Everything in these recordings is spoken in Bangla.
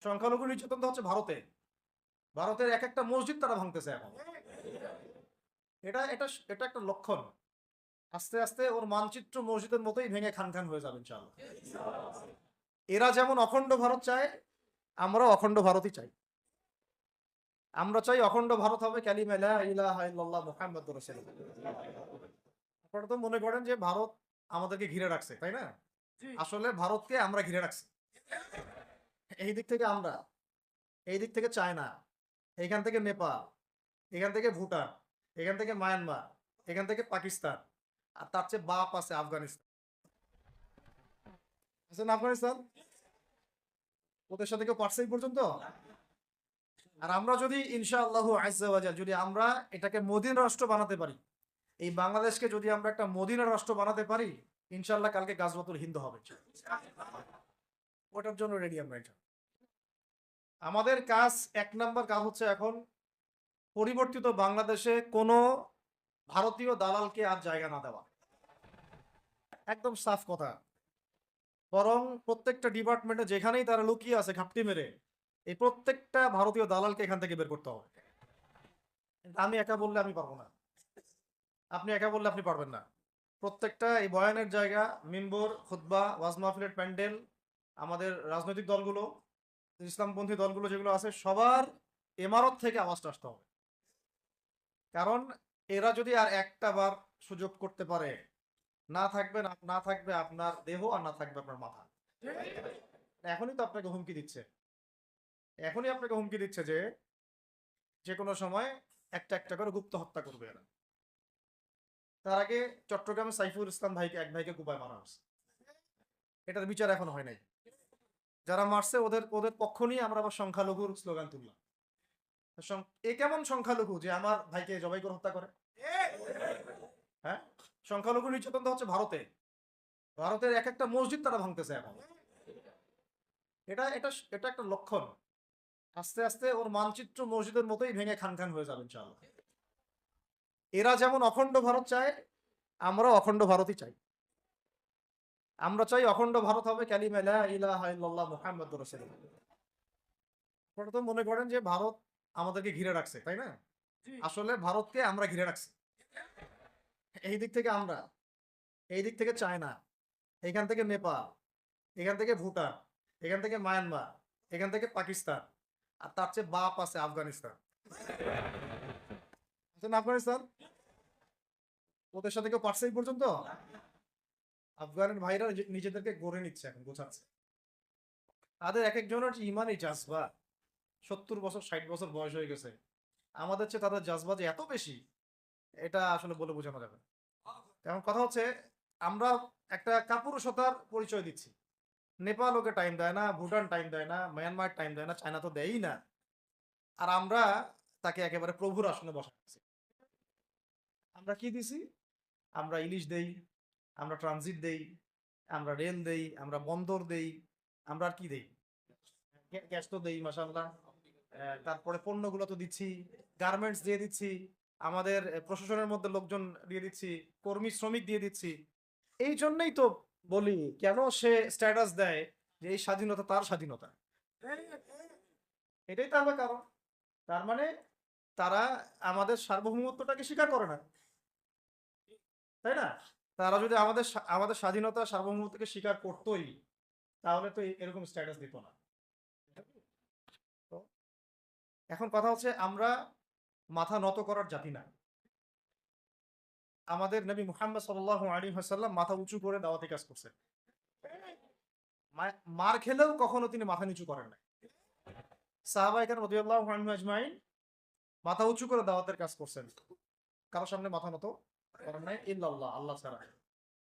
সংখ্যালঘু নির্যাতন তো হচ্ছে ভারতে। ভারতের এক একটা মসজিদ তারা ভাঙতেছে এখন। এটা এটা এটা একটা লক্ষণ। আস্তে আস্তে ওর মানচিত্র মসজিদের মতোই ভেঙে খান খান হয়ে যাবে ইনশাআল্লাহ। এরা যেমন অখণ্ড ভারত চায়, আমরা অখণ্ড ভারতই চাই। আমরা চাই অখণ্ড ভারত হবে কালিমা লা ইলাহা ইল্লাল্লাহ মুহাম্মাদুর রাসূলুল্লাহ। আপনারা তো মনে করেন যে ভারত আমাদেরকে ঘিরে রাখছে, তাই না? আসলে ভারতকে আমরা ঘিরে রাখছি। এই দিক থেকে আমরা, এই দিক থেকে চায়না, এইখান থেকে নেপাল, এখান থেকে ভুটান, এখান থেকে মায়ানমার, এখান থেকে পাকিস্তান, আর তার চেয়ে বাপ আছে আফগানিস্তান। আছে না আফগানিস্তান? ওদের সাথে কেউ পারছে এই পর্যন্ত? আর আমরা যদি ইনশাআল্লাহু আজ্জা ওয়া জাল যদি আমরা এটাকে মদিনা রাষ্ট্র বানাতে পারি, এই বাংলাদেশকে যদি আমরা একটা মদিনা রাষ্ট্র বানাতে পারি, ইনশাআল্লাহ কালকে গাজওয়াতুল হিন্দ হবে। ওটার জন্য রেডি আমরা। এটা আমাদের কাজ, এক নাম্বার কাজ হচ্ছে এখন পরিবর্তিত বাংলাদেশে কোনো ভারতীয় দালালকে আর জায়গা না দেওয়া। একদম সাফ কথা। বরং প্রত্যেকটা ডিপার্টমেন্টে যেখানেই তারা লুকিয়ে আছে ঘাপটি মেরে, এই প্রত্যেকটা ভারতীয় দালালকে এখান থেকে বের করতে হবে। আমি একা বললে আমি পারবো না, আপনি একা বললে আপনি পারবেন না। প্রত্যেকটা এই বয়ানের জায়গা, মিম্বর, খুতবা, ওয়াজ মাহফিলের প্যান্ডেল, আমাদের রাজনৈতিক দলগুলো, ইসলামপন্থী দলগুলো যেগুলো আছে, সবার ইমারত থেকে আওয়াজটা আসতে হবে। কারণ এরা যদি আর একটা বার সুযোগ করতে পারে, না থাকবে আপনার দেহ, আর না থাকবে আপনার মাথা। এখনই তো আপনাকে হুমকি দিচ্ছে, এখনই আপনাকে হুমকি দিচ্ছে যে যে কোনো সময় একটা একটা করে গুপ্ত হত্যা করবে এরা। তার আগে চট্টগ্রামে সাইফুল ইসলাম ভাইকে, এক ভাইকে কুপায় মারা হয়েছে, এটার বিচার এখন হয় নাই। যারা মারছে ওদের ওদের পক্ষ নিয়ে আমরা আবার সংখ্যালঘুর স্লোগান তুললাম। এ কেমন সংখ্যালঘু যে আমার ভাইকে জবাই করে হত্যা করে? হ্যাঁ, সংখ্যালঘু নির্যাতন তো হচ্ছে ভারতে। ভারতের এক একটা মসজিদ তারা ভাঙতেছে এখন। এটা এটা এটা একটা লক্ষণ। আস্তে আস্তে ওর মানচিত্র মসজিদের মতোই ভেঙে খান খান হয়ে যাবে ইনশাআল্লাহ। এরা যেমন অখণ্ড ভারত চায়, আমরা অখণ্ড ভারতই চাই। আমরা চাই অখণ্ড ভারত হবে কালিমা লা ইলাহা ইল্লাল্লাহ মুহাম্মাদুর রাসূলুল্লাহ। আপনারা তো মনে করেন যে ভারত আমাদেরকে ঘিরে রাখছে, তাই না? আসলে ভারতকে আমরা ঘিরে রাখছি। এই দিক থেকে আমরা, এই দিক থেকে চায়না, এখান থেকে নেপাল, এখান থেকে ভুটান, এখান থেকে মায়ানমার, এখান থেকে পাকিস্তান, আর তার চেয়ে বাপ আছে আফগানিস্তান। আছে না আফগানিস্তান? ওদের সাথে কেউ পারছে এই পর্যন্ত? আফগানের ভাইরা নিজেদেরকে গড়ে নিচ্ছে, এখন গোছাচ্ছে। তাদের এক একজনের ইমানই জাজবা, 70 বছর 60 বছর বয়স হয়ে গেছে। আমাদের চেয়ে তাদের জাজবা যে এত বেশি, এটা আসলে বলে বোঝানো যাবে না। এখন কথা হচ্ছে, আমরা একটা কাপুরুষতার পরিচয় দিচ্ছি। নেপাল ওকে টাইম দেয় না, ভুটান টাইম দেয় না, মায়ানমার টাইম দেয় না, চায়না তো দেয়ই না। আর আমরা তাকে একেবারে প্রভুর আসনে বসাচ্ছি। আমরা কি দিছি? আমরা ইলিশ দেই, আমরা ট্রানজিট দেই, আমরা রেল দেই, আমরা বন্দর দেই, আমরা আর কি দেই? গ্যাস তো দেই মাশাআল্লাহ। তারপরে পণ্যগুলো তো দিচ্ছি, গার্মেন্টস দিয়ে দিচ্ছি, আমাদের প্রশাসনের মধ্যে লোকজন দিয়ে দিচ্ছি, কর্মী শ্রমিক দিয়ে দিচ্ছি। এই জন্যই তো বলি, কেন সে স্ট্যাটাস দেয় যে এই স্বাধীনতা তার স্বাধীনতা। এটাই তো আমার কারণ। তার মানে তারা আমাদের সার্বভৌমত্বটাকে স্বীকার করে না, তাই না? তারা যদি আমাদের স্বাধীনতা সার্বভৌমত্বকে স্বীকার করতোই, তাহলে তো এরকম স্ট্যাটাস দিত না। তো এখন কথা হচ্ছে, আমরা মাথা নত করার জাতি না। আমাদের নবী মুহাম্মদ সাল্লাল্লাহু আলাইহি ওয়াসাল্লাম মাথা উঁচু করে দাওয়াতি কাজ করছেন। মার খেলেও কখনো তিনি মাথা নিচু করেন না। সাহাবায়ে কেরাম রাদিয়াল্লাহু আনহুম আজমাইন মাথা উঁচু করে দাওয়াতের কাজ করছেন, কারোর সামনে মাথা নত করেন নাই, ইল্লাল্লাহ, আল্লাহ ছাড়া।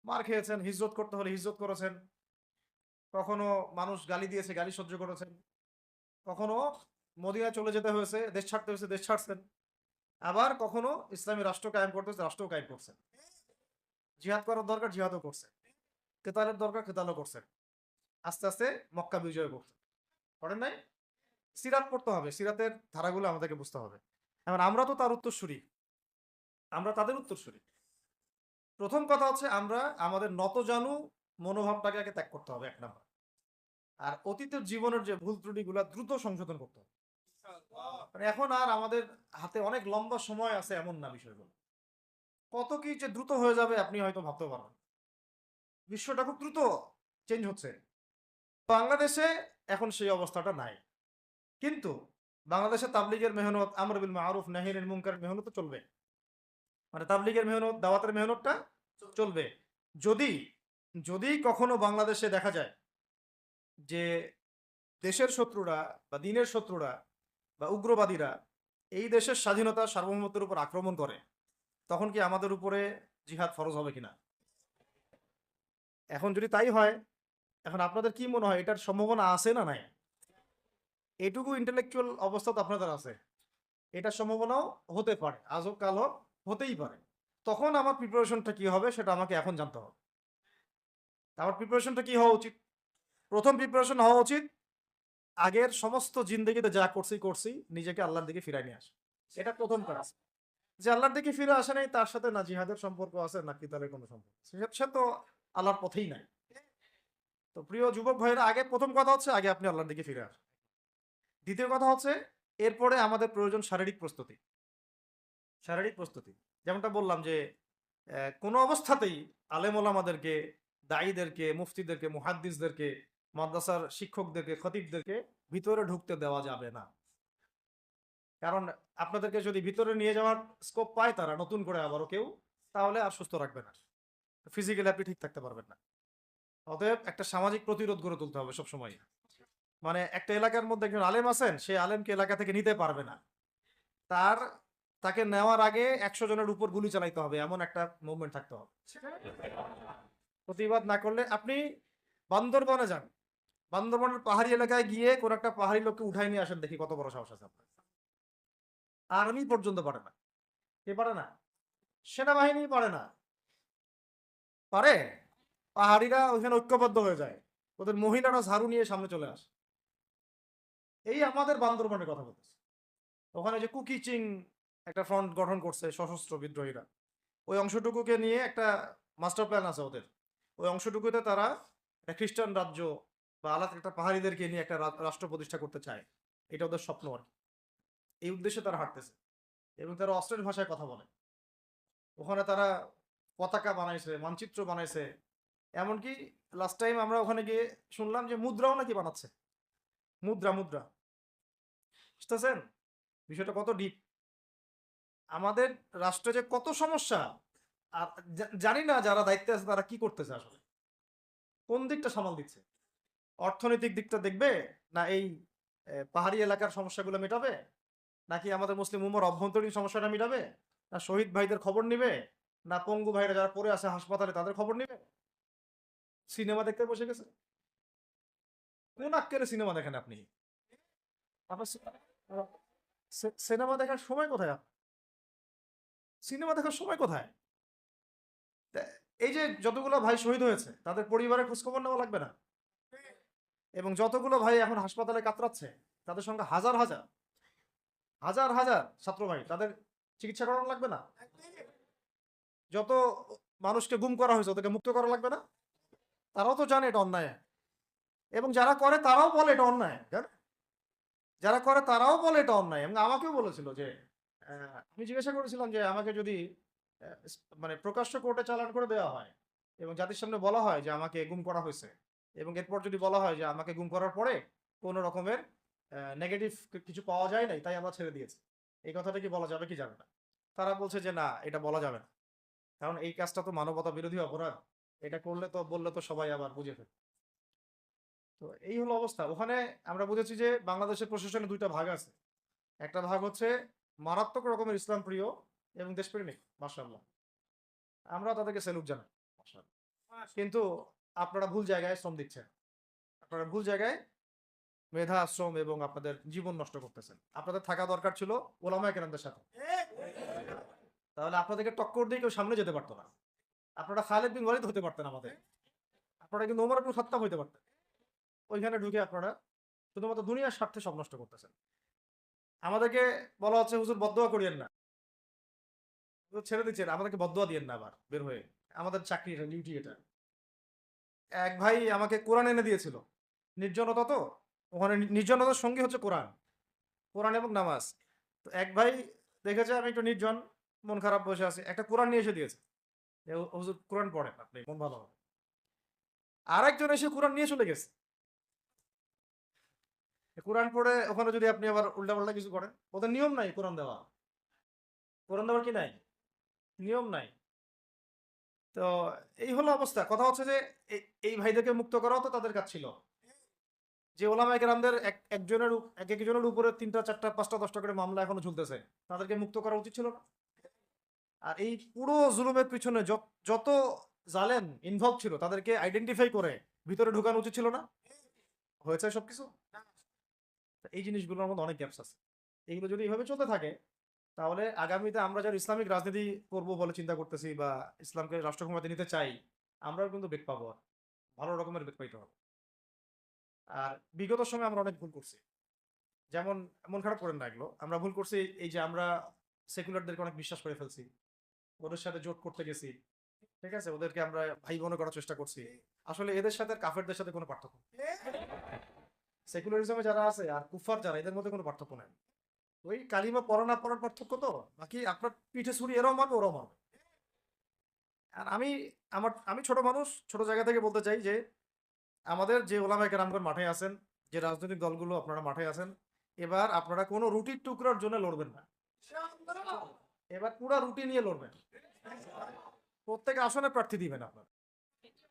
মার খেয়েছেন, হিজরত করতে হলে হিজরত করেছেন, কখনো মানুষ গালি দিয়েছে, গালি সহ্য করেছেন, কখনো মদিনায় চলে যেতে হয়েছে, দেশ ছাড়তে হয়েছে, দেশ ছাড়ছেন। আবার কখনো ইসলামী রাষ্ট্র কায়েম করতে হয়েছে, রাষ্ট্র কায়েম করছেন। জিহাদ করার দরকার, জিহাদও করছেন। কেতালের দরকার, কেতালও করছেন। আস্তে আস্তে মক্কা বিজয় করছেন, করেন নাই? সিরাত পড়তে হবে, সিরাতের ধারাগুলো আমাদেরকে বুঝতে হবে। এখন আমরা তো তার উত্তরসূরি, আমরা তাদের উত্তরসূরি। প্রথম কথা হচ্ছে, আমরা আমাদের নতজানু মনোভাবটাকে আগে ত্যাগ করতে হবে, এক নাম্বার। আর অতীতের জীবনের যে ভুল ত্রুটিগুলো দ্রুত সংশোধন করতে হবে। মানে এখন আর আমাদের হাতে অনেক লম্বা সময় আছে এমন না বিষয়গুলো। কত কি যে দ্রুত হয়ে যাবে আপনি হয়তো ভাবতেও পারবেন না। বিশ্বটা খুব দ্রুত চেঞ্জ হচ্ছে। বাংলাদেশে এখন সেই অবস্থাটা নাই। কিন্তু বাংলাদেশে তাবলিগের মেহনত, আমর বিল মারুফ নাহি আনিল মুনকারের মেহনত তো চলবে। মানে তাবলিগের মেহনত, দাওয়াতের মেহনতটা চলবে। যদি যদি কখনো বাংলাদেশে দেখা যায় যে দেশের শত্রুরা বা দিনের শত্রুরা বা উগ্রবাদীরা এই দেশের স্বাধীনতা সার্বভৌমত্বের উপর আক্রমণ করে, তখন কি আমাদের উপরে জিহাদ ফরজ হবে কিনা? এখন যদি তাই হয়, এখন আপনাদের কি মনে হয় এটার সম্ভাবনা আছে না নাই? এটুকু ইন্টেলেকচুয়াল অবস্থা তো আপনাদের আছে, এটার সম্ভাবনাও হতে পারে, আজ হোক কাল হোক, হতেই পারে। তখন আমার প্রিপারেশনটা কি হবে সেটা আমাকে এখন জানতে হবে। আমার প্রিপারেশনটা কি হওয়া উচিত? প্রথম প্রিপারেশন হওয়া উচিত আগের সমস্ত জিন্দগিতে যা করছি নিজেকে আল্লাহর দিকে ফিরাই নিয়ে আসে। এটা প্রথম কাজ। যে আল্লাহর দিকে ফিরে আসে নাই তার সাথে না জিহাদের সম্পর্ক আছে না কিতালের কোনো সম্পর্ক, সে তো আল্লাহর পথেই নাই। তো প্রিয় যুবক ভাইয়েরা, আগে প্রথম কথা হচ্ছে আগে আপনি আল্লাহর দিকে ফিরে আসেন। দ্বিতীয় কথা হচ্ছে এরপরে আমাদের প্রয়োজন শারীরিক প্রস্তুতি। শারীরিক প্রস্তুতি যেমনটা বললাম যে কোনো অবস্থাতেই আলেম ওলামাদেরকে, দায়ীদেরকে, মুফতিদেরকে, মুহাদ্দিসদেরকে, মাদ্রাসার শিক্ষকদেরকে, খতিবদেরকে ভিতরে ঢুকতে দেওয়া যাবে না। কারণ আপনাদেরকে যদি ভিতরে নিয়ে যাওয়ার স্কোপ পায় তারা নতুন করে আবারও কেউ, তাহলে আর সুস্থ রাখবে না, ফিজিক্যালি আপনি ঠিক থাকতে পারবেন না। অতএব একটা সামাজিক প্রতিরোধ গড়ে তুলতে হবে সবসময়। মানে একটা এলাকার মধ্যে একজন আলেম আছেন, সেই আলেমকে এলাকা থেকে নিতে পারবে না, তার তাকে নেওয়ার আগে 100 জনের উপর গুলি চালাইতে হবে, এমন একটা মুভমেন্ট থাকতে হবে। প্রতিবাদ না করলে আপনি বান্দরবনে যান, বান্দরবনের পাহাড়ি এলাকায় গিয়ে কোন একটা পাহাড়ি লোককে উঠাই নিয়ে আসেন, দেখি কত বড় সাহস আছে আপনার। আর্মি পর্যন্ত পারে না। কে পারে না? সেনাবাহিনী পারে না। পারে? পাহাড়িরা ওইখানে ঐক্যবদ্ধ হয়ে যায়, ওদের মহিলারা ঝাড়ু নিয়ে সামনে চলে আসে। এই আমাদের বান্দরবনের কথা বলতেছে। ওখানে যে কুকি চিং একটা ফ্রন্ট গঠন করছে সশস্ত্র বিদ্রোহীরা, ওই অংশটুকুকে নিয়ে একটা মাস্টার প্ল্যান আছে ওদের। ওই অংশটুকুতে তারা একটা খ্রিস্টান রাজ্য বা আলাদা একটা পাহাড়িদেরকে নিয়ে একটা রাষ্ট্র প্রতিষ্ঠা করতে চায়। এটা ওদের স্বপ্ন আর কি। এই উদ্দেশ্যে তারা হাঁটতেছে এবং তারা অস্ট্রেল ভাষায় কথা বলে। ওখানে তারা পতাকা বানাইছে, মানচিত্র বানাইছে, এমনকি লাস্ট টাইম আমরা ওখানে গিয়ে শুনলাম যে মুদ্রাও নাকি বানাচ্ছে। মুদ্রা মুদ্রা বুঝতেছেন বিষয়টা কত ডিপ? আমাদের রাষ্ট্রে যে কত সমস্যা, আর জানি না যারা দায়িত্বে আছে তারা কি করতেছে, আসলে কোন দিকটা সামাল দিচ্ছে। অর্থনৈতিক দিকটা দেখবে, না এই পাহাড়ি এলাকার সমস্যাগুলো মেটাবে, নাকি আমাদের মুসলিম উম্মার অভ্যন্তরীণ সমস্যাটা মেটাবে, না শহীদ ভাইদের খবর নিবে, না পঙ্গু ভাইরা যারা পড়ে আছে হাসপাতালে তাদের খবর নিবে? সিনেমা দেখতে বসে গেছে। কোন আক্কেলে সিনেমা দেখেন আপনি? আপনার সিনেমা দেখার সময় কোথায়? সিনেমা দেখার সময় কোথায়? এই যে যতগুলো ভাই শহীদ হয়েছে তাদের পরিবারের খোঁজখবর নেওয়া লাগবে না? এবং যতগুলো ভাই এখন হাসপাতালে কাতরাচ্ছে তাদের সঙ্গে হাজার হাজার হাজার হাজার ছাত্র ভাই, তাদের চিকিৎসা করানো লাগবে না? যত মানুষকে গুম করা হয়েছে ওদেরকে মুক্ত করা লাগবে না? তারাও তো জানে এটা অন্যায়, এবং যারা করে তারাও বলে এটা অন্যায়। যারা করে তারাও বলে এটা অন্যায়, এবং আমাকেও বলেছিল যে আমি জিজ্ঞাসা করেছিলাম যে আমাকে যদি মানে প্রকাশ্য কোর্টে চালান করে দেওয়া হয় এবং জাতির সামনে বলা হয় যে আমাকে গুম করা হয়েছে, এবং এরপর যদি বলা হয় যে আমাকে গুম করার পরে কোনো রকমের নেগেটিভ কিছু পাওয়া যায় নাই তাই আমরা ছেড়ে দিয়েছি, এই কথাটা কি বলা যাবে কি যাবে না? তারা বলছে যে না, এটা বলা যাবে না, কারণ এই কাজটা তো মানবতা বিরোধী অপরাধ, এটা করলে তো বললে তো সবাই আবার বুঝে ফেলবে। তো এই হলো অবস্থা ওখানে। আমরা বুঝেছি যে বাংলাদেশের প্রশাসনে দুইটা ভাগ আছে। একটা ভাগ হচ্ছে মারাত্মক রকমের ইসলাম প্রিয় এবং দেশপ্রেমিক, মাশাআল্লাহ, আমরা তাদেরকে স্যালুট জানাই, মাশাআল্লাহ। কিন্তু আপনারা ভুল জায়গায় শ্রম দিচ্ছেন, আপনারা ভুল জায়গায় মেধা, শ্রম এবং আপনাদের জীবন নষ্ট করতেছেন। আপনাদের থাকা দরকার ছিল ওলামায়ে কেরামদের সাথে, তাহলে আপনাদেরকে টক্কর দিয়ে কেউ সামনে যেতে পারতো না। আপনারা খালিদ বিন ওয়ালিদ হতে পারতেন আমাদের, আপনারা কিন্তু ওমর ইবনে খাত্তাব হইতে পারতেন। ওইখানে ঢুকে আপনারা শুধুমাত্র দুনিয়ার স্বার্থে সব নষ্ট করতেছেন। আমাদেরকে বলা হচ্ছে হুজুর বদদোয়া করিয়েন না, ছেড়ে দিচ্ছেন, আমাদেরকে বদদোয়া দিয়েন না আবার বের হয়ে, আমাদের চাকরি এটা, ডিউটি এটা। এক ভাই আমাকে কোরআন এনে দিয়েছিল, নির্জনতা তো, ওখানে নির্জনতার সঙ্গী হচ্ছে কোরআন, কোরআন এবং নামাজ। তো এক ভাই দেখেছে আমি একটু নির্জন, মন খারাপ বসে আছি, একটা কোরআন নিয়ে এসে দিয়েছে, হুজুর কোরআন পড়েন আপনি, মন ভালো হবে। আর একজন এসে কোরআন নিয়ে চলে গেছে। কোরআন পড়ে ওখানে যদি আপনি আবার উল্টাপাল্টা কিছু করেন, ওদের নিয়ম নাই কোরআন দেওয়া, কোরআন দেওয়ার কি নাই, নিয়ম নাই। তো এই হলো অবস্থা। কথা হচ্ছে যে এই ভাইদেরকে মুক্ত করাও তো তাদের কাজ ছিল। যে ওলামায়ে কেরামদের এক একজনের উপরে ৩টা ৪টা ৫টা ১০টা করে মামলা এখনো ঝুলতেছে, তাদেরকে মুক্ত করা উচিত ছিল না? আর এই পুরো জুলুমের পিছনে যত জালেম ইনভলভ ছিল তাদেরকে আইডেন্টিফাই করে ভিতরে ঢুকানো উচিত ছিল না? হয়েছে সবকিছু? এই জিনিসগুলোর মধ্যে অনেক গ্যাপস আছে। এইগুলো যদি এভাবে চলতে থাকে, তাহলে আগামীতে আমরা যারা ইসলামিক রাজনীতি করব বলে চিন্তা করতেছি বা ইসলামকে রাষ্ট্র ক্ষমতায় নিতে চাই, আমরাও কিন্তু বেগ পাবো, ভালো রকমের বেগ পাইতে হবে। আর বিগত সময়ে আমরা অনেক ভুল করছি। যেমন, মন খারাপ করেন না এগুলো, আমরা ভুল করছি এই যে আমরা সেকুলারদেরকে অনেক বিশ্বাস করে ফেলছি, ওদের সাথে জোট করতে গেছি, ঠিক আছে, ওদেরকে আমরা ভাই বোন করার চেষ্টা করছি। আসলে এদের সাথে আর কাফেরদের সাথে কোনো পার্থক্য নেই। সেকুলারিজমে যারা আছে আর কুফার যারা, এদের মধ্যে কোনো পার্থক্য নেই। ওই কালিমা পড়া না পড়ার পার্থক্য, তো বাকি আপনার পিঠে ছুরি এরাও মারবে ওরাও মারবে। আর আমি ছোট মানুষ, ছোট জায়গা থেকে বলতে চাই যে আমাদের যে ওলামায়ে কেরামগণ মাঠে আছেন, যে রাজনৈতিক দলগুলো আপনারা মাঠে আছেন, এবার আপনারা কোনো রুটির টুকরার জন্য লড়বেন না, এবার পুরা রুটি নিয়ে লড়বেন। প্রত্যেক আসনে প্রার্থী দিবেন আপনার,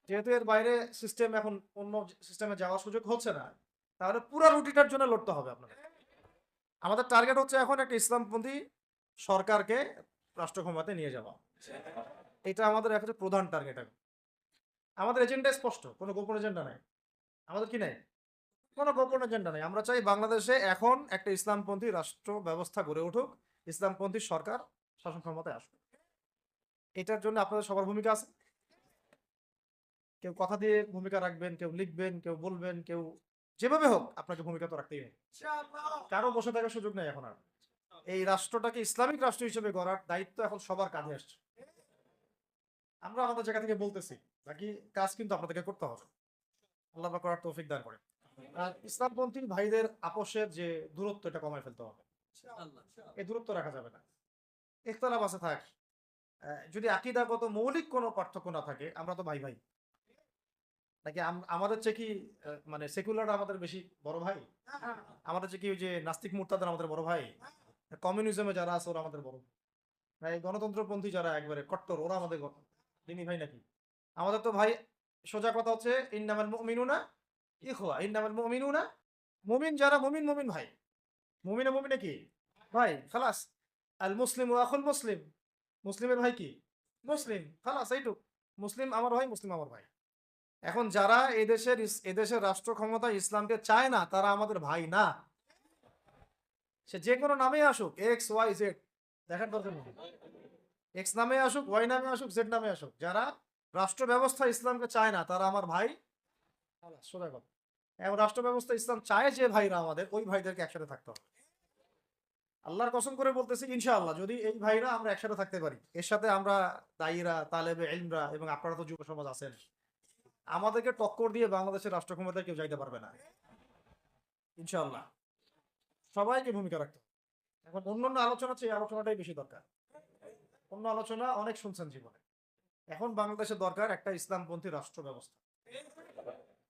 যেহেতু এর বাইরে সিস্টেম এখন অন্য সিস্টেমে যাওয়ার সুযোগ হচ্ছে না, তাহলে পুরা রুটিটার জন্য লড়তে হবে আপনাদের। আমাদের টার্গেট হচ্ছে এখন একটা ইসলামপন্থী সরকারকে রাষ্ট্র ক্ষমতায় নিয়ে যাওয়া, এটা আমাদের একটা প্রধান টার্গেট। আমাদের এজেন্ডা স্পষ্ট, কোনো গোপন এজেন্ডা নাই। আমাদের কি নাই? কোনো গোপন এজেন্ডা নাই। আমরা চাই বাংলাদেশে এখন একটা ইসলামপন্থী রাষ্ট্র ব্যবস্থা গড়ে উঠুক, ইসলামপন্থী সরকার শাসন ক্ষমতায় আসুক। এটার জন্য আপনাদের সবার ভূমিকা আছে। কেউ কথা দিয়ে ভূমিকা রাখবেন, কেউ লিখবেন, কেউ বলবেন, কেউ যেভাবে হোক আপনাকে ভূমিকা তো রাখতেই হবে। কারো বসে থাকার সুযোগ নেই এখন আর। এই রাষ্ট্রটাকে ইসলামিক রাষ্ট্র হিসেবে গড়ার দায়িত্ব এখন সবার কাঁধে আসছে। আমরা আমাদের জায়গা থেকে বলতেছি, বাকি কাজ কিন্তু আপনাদেরকে করতে হবে। আল্লাহ পাক করার তৌফিক দান করে। আর ইসলামপন্থী ভাইদের আপোষের যে দূরত্ব, এটা কমায় ফেলতে হবে। এই দূরত্ব রাখা যাবে না। ইখতিলাফ আছে থাক, যদি আকীদাগত মৌলিক কোনো পার্থক্য না থাকে, আমরা তো ভাই ভাই। নাকি আমাদের চেয়ে কি মানে সেকুলার আমাদের বেশি বড় ভাই? আমাদের চেয়ে কি ওই যে নাস্তিক মুরতাদের আমাদের বড় ভাই? কমিউনিজমে যারা আছে ওরা আমাদের বড় ভাই? গণতন্ত্রপন্থী যারা একবারে কট্টর, ওরা আমাদের দিনী ভাই নাকি? আমাদের তো ভাই, সোজা কথা হচ্ছে ইন্নামাল মুমিনুনা ইখওয়া, ইন্নামাল মুমিনুনা, মুমিন যারা মুমিন, মুমিন ভাই। মুমিনে মুমিনে কি ভাই, খালাস। আল মুসলিম ওয়া আখুল মুসলিম, মুসলিমের ভাই কি? মুসলিম, খালাস এইটুক। মুসলিম আমার ভাই, মুসলিম আমার ভাই। এখন যারা এদেশের রাষ্ট্র ক্ষমতা ইসলামকে চায় না, তারা আমাদের ভাই না। সে যে কোনো নামে আসুক, এক্স ওয়াই জেড, দেখার দরকার নেই। এক্স নামে আসুক, ওয়াই নামে আসুক, জেড নামে আসুক, যারা রাষ্ট্র ব্যবস্থা ইসলামকে চায় না, তারা আমার ভাই। সোজা কথা। এবং রাষ্ট্র ব্যবস্থা ইসলাম চায় যে ভাইরা আমাদের, ওই ভাইদেরকে একসাথে থাকতে হবে। আল্লাহর কসম করে বলতেছি, ইনশাআল্লাহ যদি এই ভাইরা আমরা একসাথে থাকতে পারি, এর সাথে আমরা দায়ীরা, তালেবে ইলমরা এবং আপনারা তো যুব সমাজ আছেন, আমাদেরকে টক্কর দিয়ে বাংলাদেশের রাষ্ট্র ক্ষমতায় কেউ যাইতে পারবে না ইনশাআল্লাহ। সবাইকে ভূমিকা রাখতে হবে। এখন অন্যান্য আলোচনা চেয়ে এই আলোচনাটাই বেশি দরকার। অন্য আলোচনা অনেক শুনছেন জীবনে, এখন বাংলাদেশের দরকার একটা ইসলামপন্থী রাষ্ট্র ব্যবস্থা।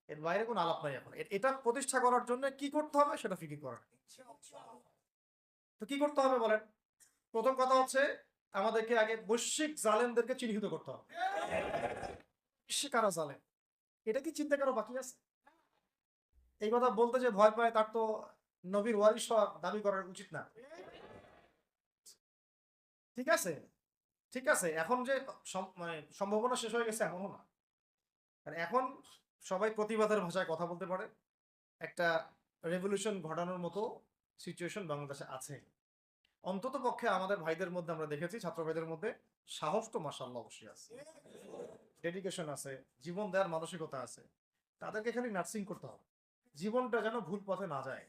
এর বাইরে কোনো আলাপ নাই এখন। এটা প্রতিষ্ঠা করার জন্য কি করতে হবে সেটা ফিকির করার। তো কি করতে হবে বলেন? প্রথম কথা হচ্ছে আমাদেরকে আগে বৈশ্বিক জালেমদেরকে চিহ্নিত করতে হবে। বিশ্বে কারা জালেম, এটা কি চিন্তা করা বাকি আছে? এই কথা বলতে যে ভয় পায়, তার তো নবীর ওয়ারিস হওয়ার দাবি করার উচিত না। ঠিক আছে, ঠিক আছে, এখন যে মানে সম্ভাবনা শেষ হয়ে গেছে এমনও না। আর এখন সবাই প্রতিবাদের ভাষায় কথা বলতে পারে, একটা রেভলিউশন ঘটানোর মতো সিচুয়েশন বাংলাদেশে আছে। অন্তত পক্ষে আমাদের ভাইদের মধ্যে আমরা দেখেছি, ছাত্র ভাইদের মধ্যে সাহস তো মাশাআল্লাহ অবশ্যই আছে, ডেডিকেশন আছে, জীবন দেওয়ার মানসিকতা আছে। তাদেরকে খালি নার্সিং করতে হবে, জীবনটা যেন ভুল পথে না যায়।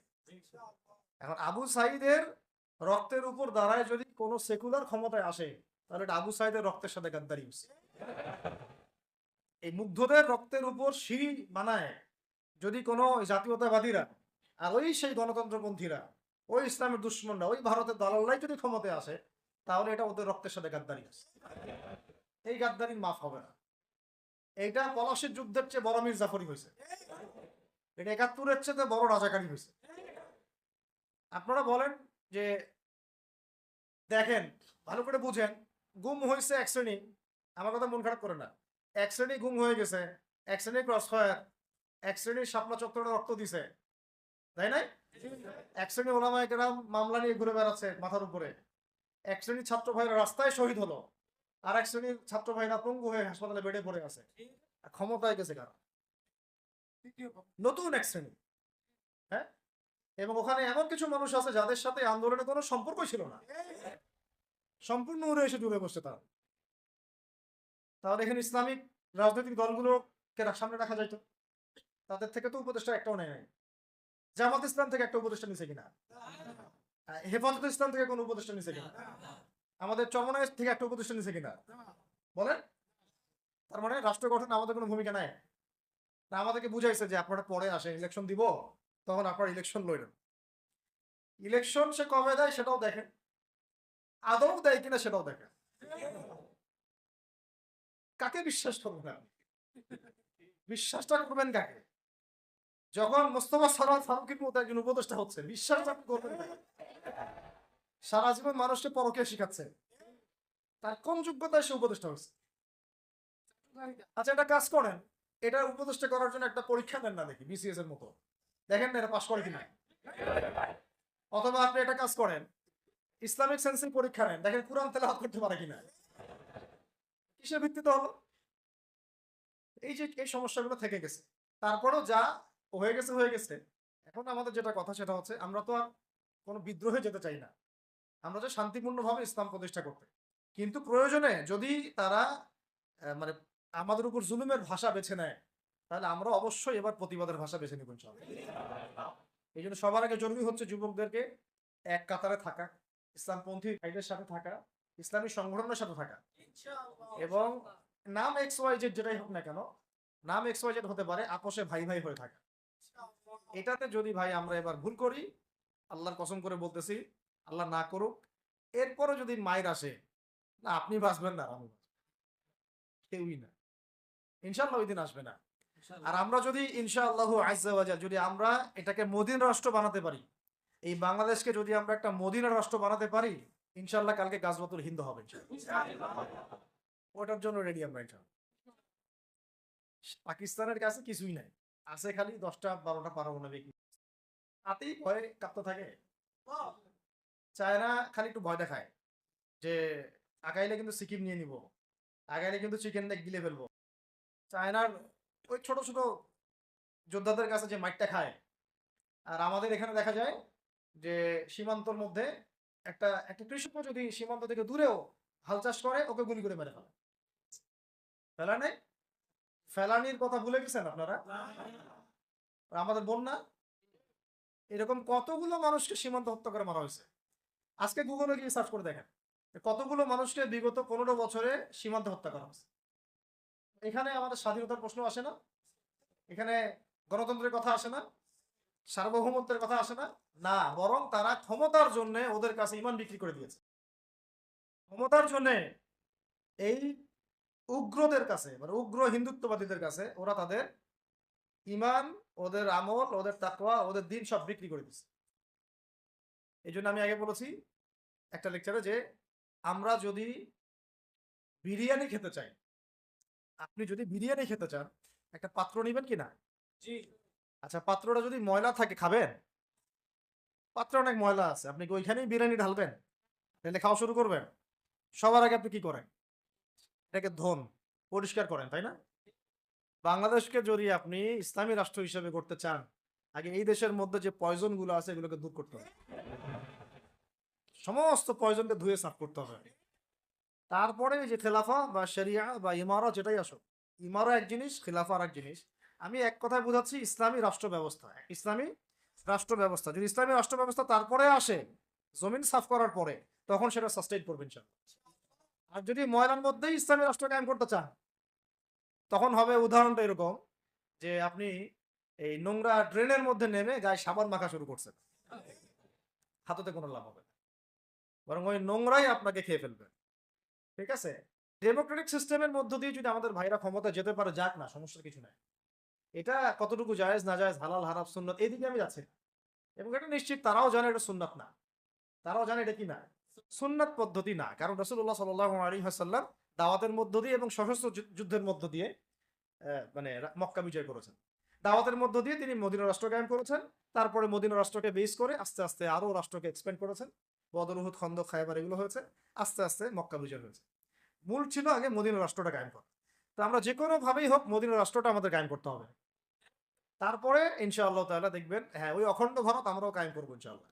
এখন আবু সাইদের রক্তের উপর দাঁড়ায় যদি কোনো সেকুলার ক্ষমতায় আসে, তাহলে এটা আবু সাইদের রক্তের সাথে গাদ্দারি হচ্ছে। এই মুগ্ধদের রক্তের উপর সিঁড়ি বানায় যদি কোনো জাতীয়তাবাদীরা আর ওই সেই গণতন্ত্রপন্থীরা, ওই ইসলামের দুশ্মনরা, ওই ভারতের দালালরাই যদি ক্ষমতায় আসে, তাহলে এটা ওদের রক্তের সাথে গাদ্দারি আছে। এই গাদ্দারি মাফ হবে না। এইটা পলাশির যুদ্ধের চেয়ে বড় মির্জাফরি হয়েছে, এটা ৭১-এর চেয়ে বড় রাজাকারী হয়েছে। আপনারা বলেন যে দেখেন, ভালো করে বুঝেন, গুম হয়েছে এক শ্রেণী, আমার কথা মন খারাপ করে না, এক শ্রেণী গুম হয়ে গেছে, এক শ্রেণী ক্রস ফায়ার, এক শ্রেণীর শাপলা চত্বরে রক্ত দিছে, তাই না? এক শ্রেণী ওলামায়ে কেরাম মামলা নিয়ে ঘুরে বেড়াচ্ছে মাথার উপরে, এক শ্রেণীর ছাত্র ভাইরা রাস্তায় শহীদ হলো, আর এক শ্রেণীর ছাত্র ভাইরা পঙ্গু হয়ে হাসপাতালে বেডে পড়ে আছে। ক্ষমতায় গেছে কারা? নতুন এক শ্রেণী। হ্যাঁ, এবং ওখানে এমন কিছু মানুষ আছে যাদের সাথে আন্দোলনের কোনো সম্পর্কই ছিল না, সম্পূর্ণ উড়ে এসে জুড়ে বসছে তারা। তাহলে এখানে ইসলামিক রাজনৈতিক দলগুলোকে সামনে রাখা যাইতো, তাদের থেকে তো উপদেষ্টা একটাও নেয় নাই। জামাত ইসলাম থেকে একটা উপদেষ্টা নিছে কিনা? হেফাজত ইসলাম থেকে কোনো উপদেষ্টা নিছে কিনা? আমাদের চরমনায় থেকে একটা উপদেষ্টা নিছে কিনা? বলেন। তার মানে রাষ্ট্র গঠনে আমাদের কোনো ভূমিকা নাই। না, আমাদেরকে বুঝাইছে যে আপনারা পরে আসেন, ইলেকশন দিব, তখন আপনারা ইলেকশন লড়েন। ইলেকশন সে কবে দেয় সেটাও দেখেন, আদৌ দেয় কিনা সেটাও দেখেন। কাকে বিশ্বাস করবেন? বিশ্বাসটা করবেন কাকে? যখন মোস্তফা সরোয়ার ফারুকীর মতো একজন উপদেষ্টা হচ্ছে, বিশ্বাসটা করবেন কাকে? সারা জীবন মানুষকে পরকে শিখাচ্ছে, তার কোন যোগ্যতায় সে উপদেষ্টা হচ্ছে? আচ্ছা, একটা কাজ করেন, এটা উপদেষ্টা করার জন্য একটা পরীক্ষা দেন না, দেখি বিসিএস এর মতো, দেখেন না এটা পাস করে কিনা। অথবা আপনি একটা কাজ করেন, ইসলামিক সেন্সিং পরীক্ষা নেন, দেখেন কোরআন তেলাওয়াত করতে পারে কিনা। কিসের ভিত্তিতে হলো? এই যে এই সমস্যাগুলো থেকে গেছে। তারপরেও যা হয়ে গেছে হয়ে গেছে। এখন আমাদের যেটা কথা সেটা হচ্ছে, আমরা তো আর কোনো বিদ্রোহে যেতে চাই না, আমরা যে শান্তিপূর্ণভাবে ইসলাম প্রতিষ্ঠা করতে। কিন্তু প্রয়োজনে যদি তারা মানে আমাদের উপর জুলুমের ভাষা বেছে নেয়, তাহলে আমরা অবশ্যই এবার প্রতিবাদের ভাষা বেছে নিব ইনশাআল্লাহ। এই জন্য সবার আগে জরুরি হচ্ছে যুবকদেরকে এক কাতারে থাকা, ইসলামপন্থী ভাইদের সাথে থাকা, ইসলামী সংগঠনের সাথে থাকা, এবং নাম XYZ যেটাই হোক না কেন, নাম XYZ হতে পারে, আপোষে ভাই ভাই হয়ে থাকা। এটাতে যদি ভাই আমরা এবার ভুল করি, আল্লাহর কসম করে বলতেছি, আল্লাহ না করুক, এরপরে যদি মায়ের আসে, না আপনি বাঁচবেন না, আমি কেউই না, ইনশাআল্লাহ ওই দিন আসবে না। আর আমরা যদি ইনশাআল্লাহু আজ্জা ওয়া জাল যদি আমরা এটাকে মদিনা রাষ্ট্র বানাতে পারি, এই বাংলাদেশকে যদি আমরা একটা মদিনা রাষ্ট্র বানাতে পারি, ইনশাআল্লাহ কালকে গাজওয়াতুল হিন্দ হবে ইনশাআল্লাহ। ওটার জন্য রেডি আমরা ইনশাআল্লাহ। পাকিস্তানের কাছে কিছুই নাই, আছে খালি 10টা 12টা পারমাণবিক, তাতেই ভয়ে কাঁপতে থাকে। চায়না খালি একটু ভয় দেখায় যে আগাইলে কিন্তু সিকিম নিয়ে নিব, আগাইলে কিন্তু চিকেন নেক গিলে ফেলবো। চায়নার ওই ছোট ছোট যোদ্ধাদের কাছে যে মাইটটা খায়, আর আমাদের এখানে দেখা যায় যে সীমান্তর মধ্যে একটা একটা কৃষক যদি সীমান্ত থেকে দূরেও হাল চাষ করে, ওকে গুলি করে মেরে ফেলে। ফেলানে ফেলানির কথা ভুলে গেছেন আপনারা? আর আমাদের বন্যা, এরকম কতগুলো মানুষকে সীমান্ত হত্যা করে মারা হয়েছে। আজকে গুগলে গিয়ে সার্চ করে দেখেন কতগুলো মানুষকে বিগত 15 বছরে সীমান্ত হত্যা করা হয়েছে। এখানে আমাদের স্বাধীনতার প্রশ্ন আসে না, এখানে গণতন্ত্রের কথা আসে না, সার্বভৌমত্বের কথা আসে না, না, বরং তারা ক্ষমতার জন্য ওদের কাছে ইমান বিক্রি করে দিয়েছে। ক্ষমতার জন্য এই উগ্রদের কাছে, মানে উগ্র হিন্দুত্ববাদীদের কাছে ওরা তাদের ইমান, ওদের আমল, ওদের তাকওয়া, ওদের দিন সব বিক্রি করে দিচ্ছে। এই জন্য আমি আগে বলেছি একটা লেকচারে যে আমরা যদি বিরিয়ানি খেতে চাই, আপনি যদি বিরিয়ানি খেতে চান, একটা পাত্র নিবেন কি না? জি। আচ্ছা, পাত্রটা যদি ময়লা থাকে খাবেন? পাত্র অনেক ময়লা আছে, আপনি কি ওইখানেই বিরিয়ানি ঢালবেন, তাহলে খাওয়া শুরু করবেন? সবার আগে আপনি কি করেন? এটাকে ধোন, পরিষ্কার করেন, তাই না? বাংলাদেশকে যদি আপনি ইসলামী রাষ্ট্র হিসেবে করতে চান, আগে এই দেশের মধ্যে যে পয়জন গুলো আছে এগুলোকে দূর করতে হবে, সমস্ত পয়জনকে ধুয়ে সাফ করতে হবে। তারপরে যে খেলাফা বা শরিয়া বা ইমারা যেটাই আসো, ইমারা এক জিনিস, খেলাফা আর এক জিনিস। আমি এক কথায় বোঝাচ্ছি ইসলামী রাষ্ট্র ব্যবস্থা। ইসলামী রাষ্ট্র ব্যবস্থা যদি ইসলামী রাষ্ট্র ব্যবস্থা তারপরে আসে, জমিন সাফ করার পরে, তখন সেটা সাস্টেইন করবেন ইনশাআল্লাহ। আর যদি ময়লার মধ্যেই ইসলামী রাষ্ট্র কায়েম করতে চান, তখন হবে উদাহরণটা এরকম যে আপনি এই নোংরা ড্রেনের মধ্যে নেমে গায়ে সাবান মাখা শুরু করছেন, হাততে কোনো লাভ হবে না, বরং ওই নোংরাই আপনাকে খেয়ে ফেলবে। ঠিক আছে, ডেমোক্রেটিক সিস্টেমের মধ্য দিয়ে যদি আমাদের ভাইরা ক্ষমতা যেতে পারে, যাক না, সমস্যার কিছু নাই। এটা কতটুকু জায়েজ না জায়েজ, হালাল হারাম সুন্নাত, এইদিকে আমি যাচ্ছি না। এবং এটা নিশ্চিত তারাও জানে এটা সুন্নাত না, তারাও জানে এটা কি না, সুন্নাত পদ্ধতি না। কারণ রাসূলুল্লাহ সাল্লাল্লাহু আলাইহি ওয়াসাল্লাম দাওয়াতের মধ্য দিয়ে এবং সশস্ত্র যুদ্ধের মধ্য দিয়ে মানে মক্কা বিজয় করেছেন। দাওয়াতের মধ্য দিয়ে তিনি মদিনা রাষ্ট্র কায়েম করেছেন। তারপরে মদিনা রাষ্ট্রকে বেস করে আস্তে আস্তে আরো রাষ্ট্রকে এক্সপ্যান্ড করেছেন। বদর, উহুদ, খন্দক, খায়বার এগুলো হয়েছে, আস্তে আস্তে মক্কা বিজয় হয়েছে। মূল ছিল আগে মদিনা রাষ্ট্রটা কায়েম করা। তো আমরা যে কোনো ভাবেই হোক মদিনা রাষ্ট্রটা আমাদের কায়েম করতে হবে। তারপরে ইনশাআল্লাহ তাআলা দেখবেন, হ্যাঁ, ওই অখণ্ড ভারত আমরাও কায়েম করবো ইনশাআল্লাহ।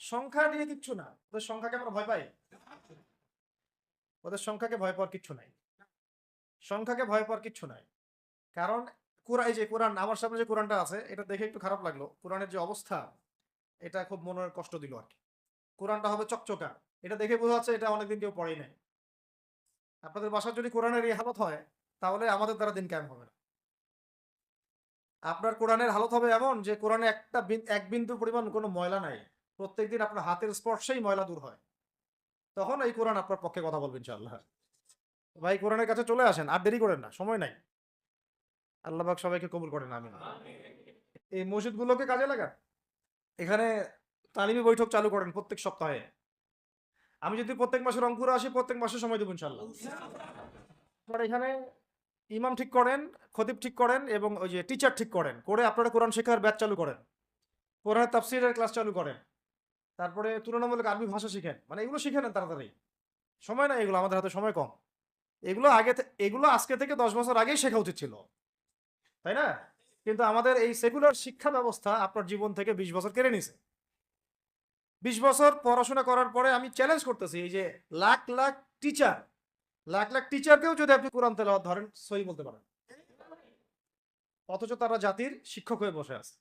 সংখ্যা নিয়ে কিচ্ছু না, ওদের সংখ্যাকে আমরা ভয় পাই, ওদের সংখ্যাকে ভয় পাওয়ার কিচ্ছু নাই, সংখ্যাকে ভয় পাওয়ার কিচ্ছু নাই। কারণ এই যে কোরআন, আমার সামনে যে কোরআনটা আছে, এটা দেখে একটু খারাপ লাগলো। কোরআনের যে অবস্থা, এটা খুব মনের কষ্ট দিল আর কি। কোরআনটা হবে চকচকা, এটা দেখে বোঝা যাচ্ছে এটা অনেকদিন কেউ পড়েই নাই। আপনাদের বাসার যদি কোরআনের এই হালত হয়, তাহলে আমাদের দ্বারা দিন কায়েম হবে না। আপনার কোরআনের হালত হবে এমন যে কোরআনে এক বিন্দু পরিমাণ কোনো ময়লা নাই, প্রত্যেকদিন আপনার হাতের স্পর্শেই ময়লা দূর হয়। তখন এই কোরআন আপনার পক্ষে কথা বলবেন ইনশাআল্লাহ। ভাই, কোরআনের কাছে চলে আসেন, আর দেরি করেন না, সময় নাই। আল্লাহ পাক সবাইকে কবুল করেন, আমিন। এই মসজিদগুলোকে কাজে লাগান, এখানে তালিমি বৈঠক চালু করেন প্রত্যেক সপ্তাহে। আমি যদি প্রত্যেক মাসে রংপুরে আসি, প্রত্যেক মাসে সময় দেবো ইনশাআল্লাহ। আপনারা এখানে ইমাম ঠিক করেন, খতিব ঠিক করেন, এবং ওই যে টিচার ঠিক করেন, করে আপনারা কোরআন শেখার ব্যাচ চালু করেন, কোরআনের তাফসীরের ক্লাস চালু করেন, তারপরে তুলনামূলক আরবি ভাষা শিখেন। মানে এগুলো শিখে নেন তাড়াতাড়ি, সময় নাই এগুলো, আমাদের হাতে সময় কম। এগুলো আজকে থেকে 10 বছর আগেই শেখা উচিত ছিল, তাই না? কিন্তু আমাদের এই সেকুলার শিক্ষা ব্যবস্থা আপনার জীবন থেকে 20 বছর কেড়ে নিছে। 20 বছর পড়াশোনা করার পরে আমি চ্যালেঞ্জ করতেছি, এই যে লাখ লাখ টিচার, লাখ লাখ টিচারকেও যদি আপনি কোরআন তেলাওয়াত ধরেন, সহি বলতে পারেন, অথচ তারা জাতির শিক্ষক হয়ে বসে আছে।